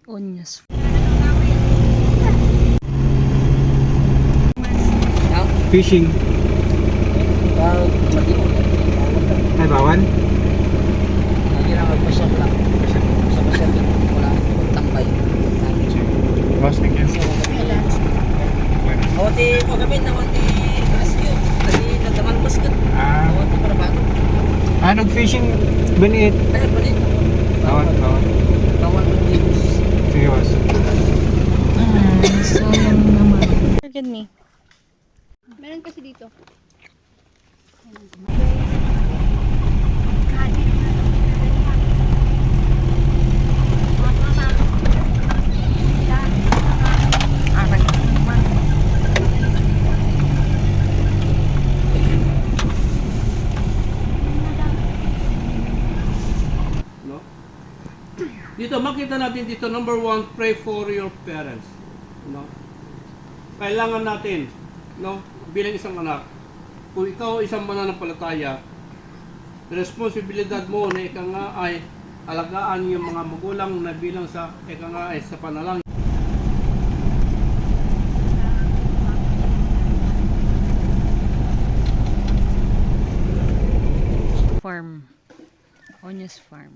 Onyas. Fishing. Ay, bawal? Lagi na magpasok lang. Pasok lang. Wala tambay. Boss, thank you. Awati pagkabit na awati rescue. Tadi nagdaman basket. Awati para bago. Nag-fishing baniit. Ay, balik. Bawal. Bawal mag-use. Sige, boss. Sayang naman. Look at me. Meron kasi dito. No? Dito makita natin dito, number 1, pray for your parents. No? Kailangan natin, no, bilang isang anak, kung ikaw isang mananampalataya, responsibilidad mo na ika nga ay alagaan yung mga magulang na bilang sa ika nga ay sa panalangin. Farm. Onyas farm.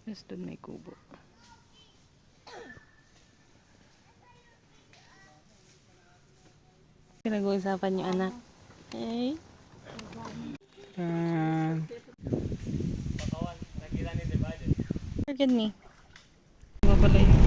Tapos doon may kubo. Pinag-uusapan yung anak. Hey. Look at me. Babala yun.